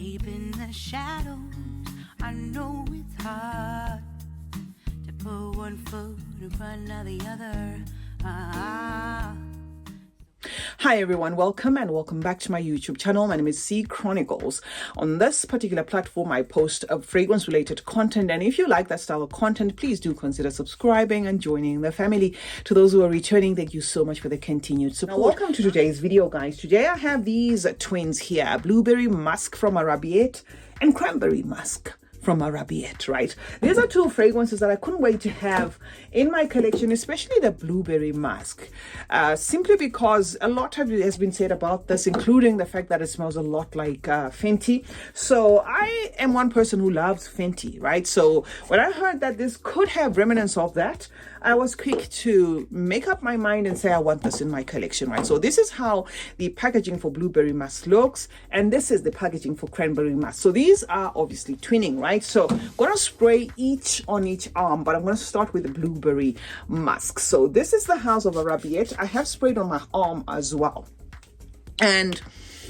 Deep in the shadows, I know it's hard to put one foot in front of the other. Hi everyone, welcome back to my YouTube channel. My name is CeeChronicles. On this particular platform, I post fragrance related content, and if you like that style of content, please do consider subscribing and joining the family. To those who are returning, thank you so much for the continued support. Now, welcome to today's video, guys. Today I have these twins here, Blueberry Musk from Arabiyat and Cranberry Musk from Arabiyat, right? These are two fragrances that I couldn't wait to have in my collection, especially the Blueberry Musk, simply because a lot has been said about this, including the fact that it smells a lot like Fenty. So I am one person who loves Fenty, right? So when I heard that this could have remnants of that, I was quick to make up my mind and say I want this in my collection, right? So this is how the packaging for Blueberry Musk looks, and this is the packaging for Cranberry Musk. So these are obviously twinning, right? So I'm going to spray each on each arm, but I'm going to start with the Blueberry Musk. So this is the house of Arabiyat. I have sprayed on my arm as well. And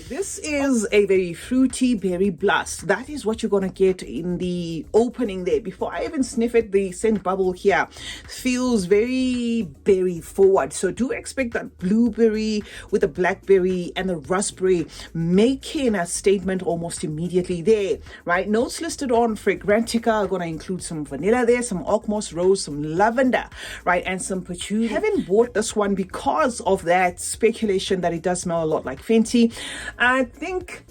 this is a very fruity berry blast. That is what you're going to get in the opening there. Before I even sniff it, the scent bubble here feels very berry forward. So do expect that blueberry with the blackberry and the raspberry making a statement almost immediately there, right? Notes listed on Fragrantica are going to include some vanilla there, some oak moss rose, some lavender, right? And some patchouli. I haven't bought this one because of that speculation that it does smell a lot like Fenty. I think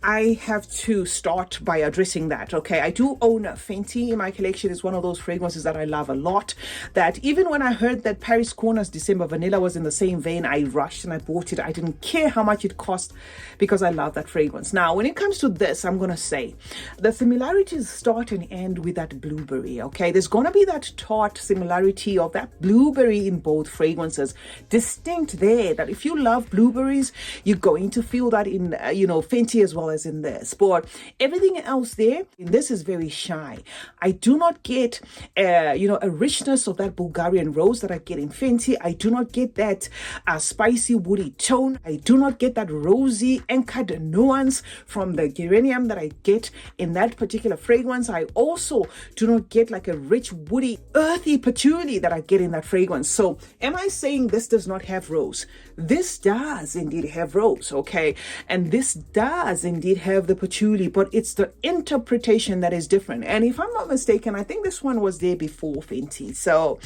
I have to start by addressing that, okay? I do own a Fenty in my collection. It's one of those fragrances that I love a lot, that even when I heard that Paris Corner's December Vanilla was in the same vein, I rushed and I bought it. I didn't care how much it cost because I love that fragrance. Now, when it comes to this, I'm going to say the similarities start and end with that blueberry, okay? There's going to be that tart similarity of that blueberry in both fragrances, distinct there, that if you love blueberries, you're going to feel that in, Fenty as well as in this. But everything else there, this is very shy. I do not get a richness of that Bulgarian rose that I get in Fenty. I do not get that spicy woody tone. I do not get that rosy anchored nuance from the geranium that I get in that particular fragrance. I also do not get like a rich woody earthy patchouli that I get in that fragrance. So am I saying this does not have rose? This does indeed have rose, okay? And this does indeed have the patchouli, but it's the interpretation that is different. And if I'm not mistaken, I think this one was there before Fenty. So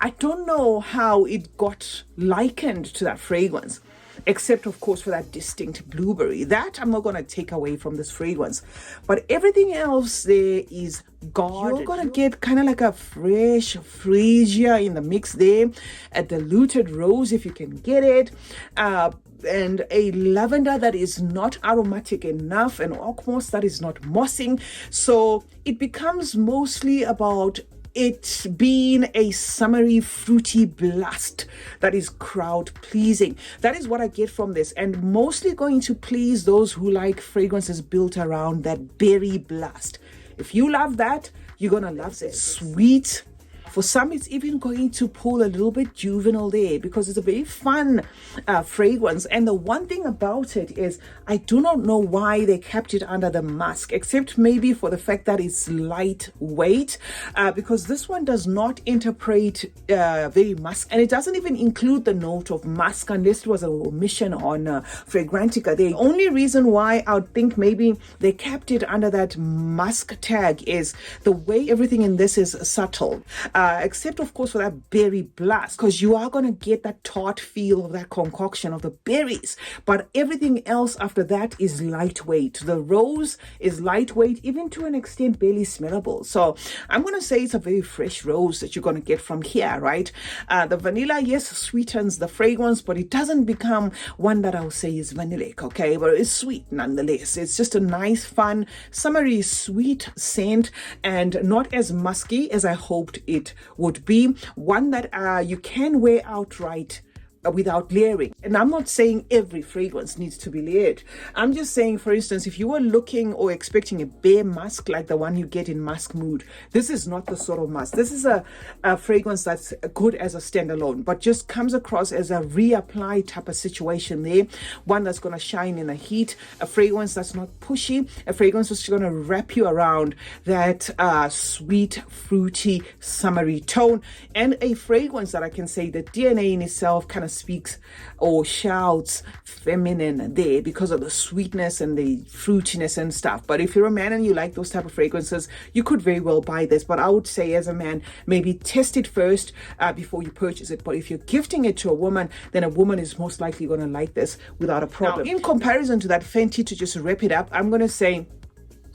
I don't know how it got likened to that fragrance, except of course for that distinct blueberry. That I'm not going to take away from this fragrance, but everything else there is guarded. You're going to get kind of like a fresh freesia in the mix there, a diluted rose if you can get it, and a lavender that is not aromatic enough, and oak moss that is not mossing. So it becomes mostly about it being a summery fruity blast that is crowd pleasing. That is what I get from this, and mostly going to please those who like fragrances built around that berry blast. If you love that, you're gonna love it. Sweet. For some, it's even going to pull a little bit juvenile there because it's a very fun fragrance. And the one thing about it is I do not know why they kept it under the musk, except maybe for the fact that it's lightweight, because this one does not interpret very musk, and it doesn't even include the note of musk unless it was an omission on Fragrantica. The only reason why I would think maybe they kept it under that musk tag is the way everything in this is subtle. Except of course for that berry blast, because you are going to get that tart feel of that concoction of the berries, but everything else after that is lightweight. The rose is lightweight, even to an extent barely smellable. So I'm going to say it's a very fresh rose that you're going to get from here, right? The vanilla, yes, sweetens the fragrance, but it doesn't become one that I'll say is vanillic, okay? But it's sweet nonetheless. It's just a nice, fun, summery, sweet scent, and not as musky as I hoped it would be. One that you can wear outright without layering. And I'm not saying every fragrance needs to be layered. I'm just saying, for instance, if you were looking or expecting a bare musk like the one you get in Musk Mood, this is not the sort of musk. This is a fragrance that's good as a standalone, but just comes across as a reapply type of situation there. One that's going to shine in the heat, a fragrance that's not pushy, a fragrance that's going to wrap you around that sweet, fruity, summery tone, and a fragrance that I can say the DNA in itself kind of speaks or shouts feminine there because of the sweetness and the fruitiness and stuff. But if you're a man and you like those type of fragrances, you could very well buy this. But I would say, as a man, maybe test it first before you purchase it. But if you're gifting it to a woman, then a woman is most likely going to like this without a problem. Now, in comparison to that Fenty, to just wrap it up, I'm going to say,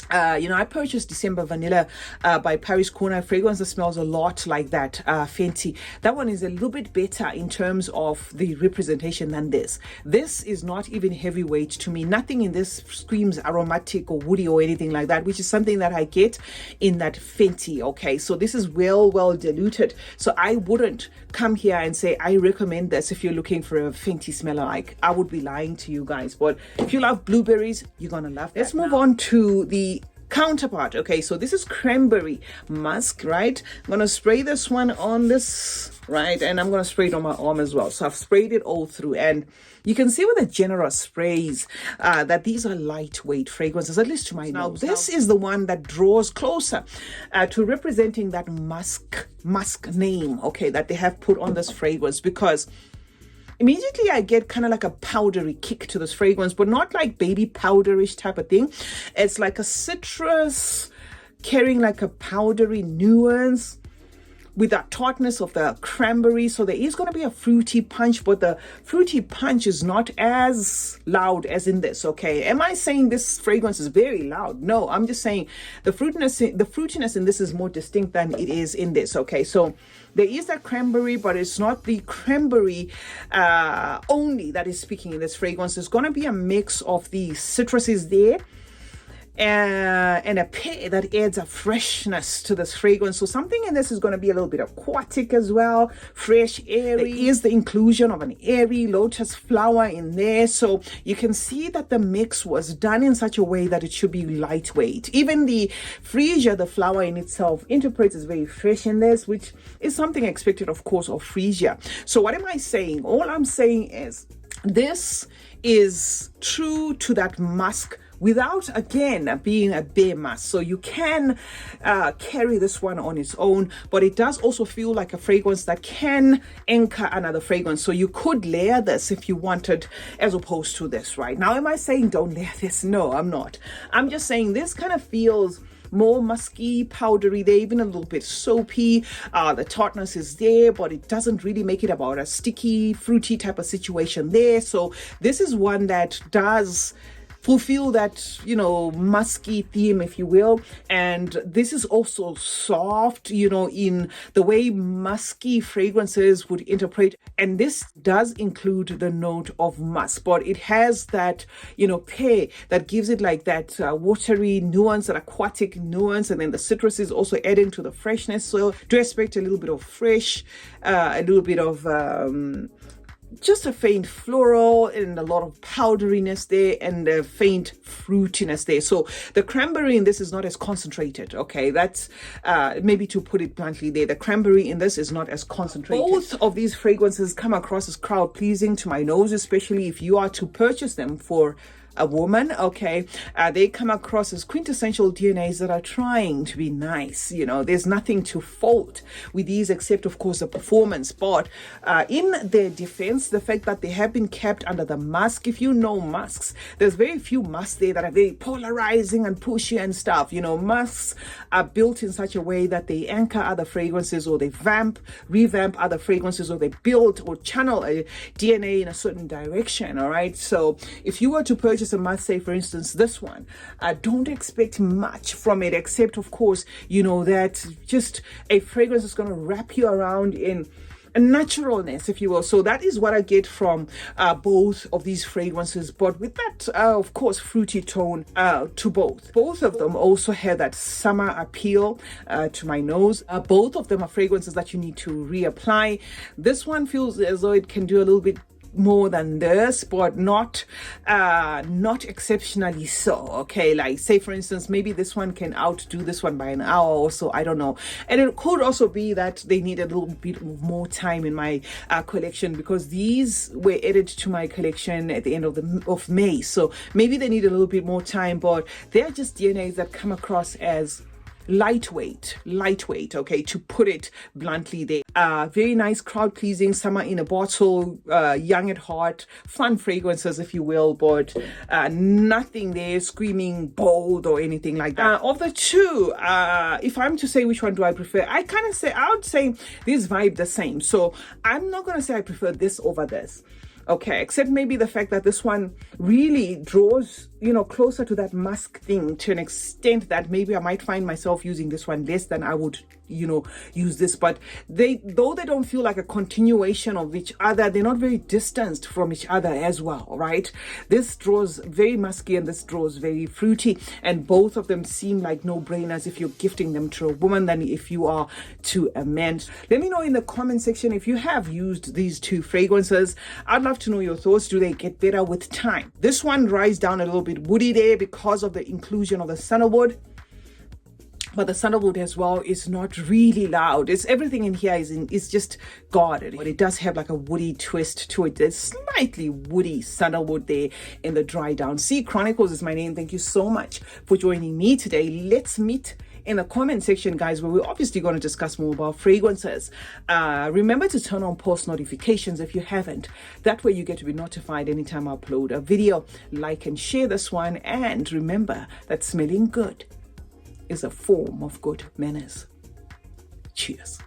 I purchased December Vanilla by Paris Corner, a fragrance that smells a lot like that Fenty. That one is a little bit better in terms of the representation than this. This is not even heavyweight to me. Nothing in this screams aromatic or woody or anything like that, which is something that I get in that Fenty. Okay, so this is well diluted. So I wouldn't come here and say I recommend this if you're looking for a Fenty smell alike. I would be lying to you guys. But if you love blueberries, you're gonna love that. Let's move on to the counterpart. Okay, so this is Cranberry Musk, right? I'm gonna spray this one on this, right, and I'm gonna spray it on my arm as well. So I've sprayed it all through, and you can see with the generous sprays that these are lightweight fragrances, at least to my nose. This is the one that draws closer to representing that musk name, okay, that they have put on this fragrance, because immediately I get kind of like a powdery kick to this fragrance, but not like baby powderish type of thing. It's like a citrus carrying like a powdery nuance with that tartness of the cranberry. So there is going to be a fruity punch, but the fruity punch is not as loud as in this. Okay, am I saying this fragrance is very loud? No, I'm just saying the fruitiness in this is more distinct than it is in this. Okay, so there is that cranberry, but it's not the cranberry only that is speaking in this fragrance. There's going to be a mix of the citruses there, and a pear that adds a freshness to this fragrance. So something in this is going to be a little bit aquatic as well, fresh, airy. There is the inclusion of an airy lotus flower in there, so you can see that the mix was done in such a way that it should be lightweight. Even the freesia, the flower in itself, interprets as very fresh in this, which is something expected, of course, of freesia. So what am I saying? All I'm saying is this is true to that musk without, again, being a bare musk. So you can carry this one on its own, but it does also feel like a fragrance that can anchor another fragrance. So you could layer this if you wanted, as opposed to this. Right now, am I saying don't layer this? No, I'm not. I'm just saying this kind of feels more musky, powdery. They're even a little bit soapy. The tartness is there, but it doesn't really make it about a sticky, fruity type of situation there. So this is one that does fulfill that, musky theme, if you will. And this is also soft, in the way musky fragrances would interpret. And this does include the note of musk, but it has that, pear that gives it like that watery nuance, that aquatic nuance. And then the citrus is also adding to the freshness. So do expect a little bit of fresh, a little bit of just a faint floral and a lot of powderiness there, and a faint fruitiness there. So the cranberry in this is not as concentrated. Okay, that's maybe to put it bluntly there. The cranberry in this is not as concentrated. Both of these fragrances come across as crowd pleasing to my nose, especially if you are to purchase them for a woman. Okay, they come across as quintessential DNAs that are trying to be nice. There's nothing to fault with these except, of course, the performance. But in their defense, the fact that they have been kept under the musk, if you know musks, there's very few musks there that are very polarizing and pushy and stuff. Musks are built in such a way that they anchor other fragrances, or they revamp other fragrances, or they build or channel a DNA in a certain direction. All right, so if you were to purchase a must, say for instance this one, don't expect much from it, except of course that just a fragrance is going to wrap you around in naturalness, if you will. So that is what I get from both of these fragrances, but with that of course fruity tone to both of them also have that summer appeal to my nose. Both of them are fragrances that you need to reapply. This one feels as though it can do a little bit more than this, but not exceptionally so. Okay, like say for instance, maybe this one can outdo this one by an hour or so, I don't know. And it could also be that they need a little bit more time in my collection, because these were added to my collection at the end of May, so maybe they need a little bit more time, but they're just DNAs that come across as lightweight, okay, to put it bluntly. They are very nice, crowd pleasing, summer in a bottle, young at heart, fun fragrances, if you will, but nothing there screaming bold or anything like that. Of the two, if I'm to say which one do I prefer, I would say these vibe the same, so I'm not going to say I prefer this over this. Okay, except maybe the fact that this one really draws, closer to that musk thing to an extent that maybe I might find myself using this one less than I would, use this. But though they don't feel like a continuation of each other, they're not very distanced from each other as well, right? This draws very musky and this draws very fruity, and both of them seem like no-brainers if you're gifting them to a woman than if you are to a man. Let me know in the comment section if you have used these two fragrances. I'd love to know your thoughts. Do they get better with time? This one rises down a little bit woody there because of the inclusion of the sandalwood, but the sandalwood as well is not really loud. It's everything in here is just guarded, but it does have like a woody twist to it. There's slightly woody sandalwood there in the dry down. CeeChronicles is my name. Thank you so much for joining me today. Let's meet in the comment section, guys, where we're obviously going to discuss more about fragrances. Remember to turn on post notifications if you haven't. That way you get to be notified anytime I upload a video. Like and share this one, and remember that smelling good is a form of good manners. Cheers.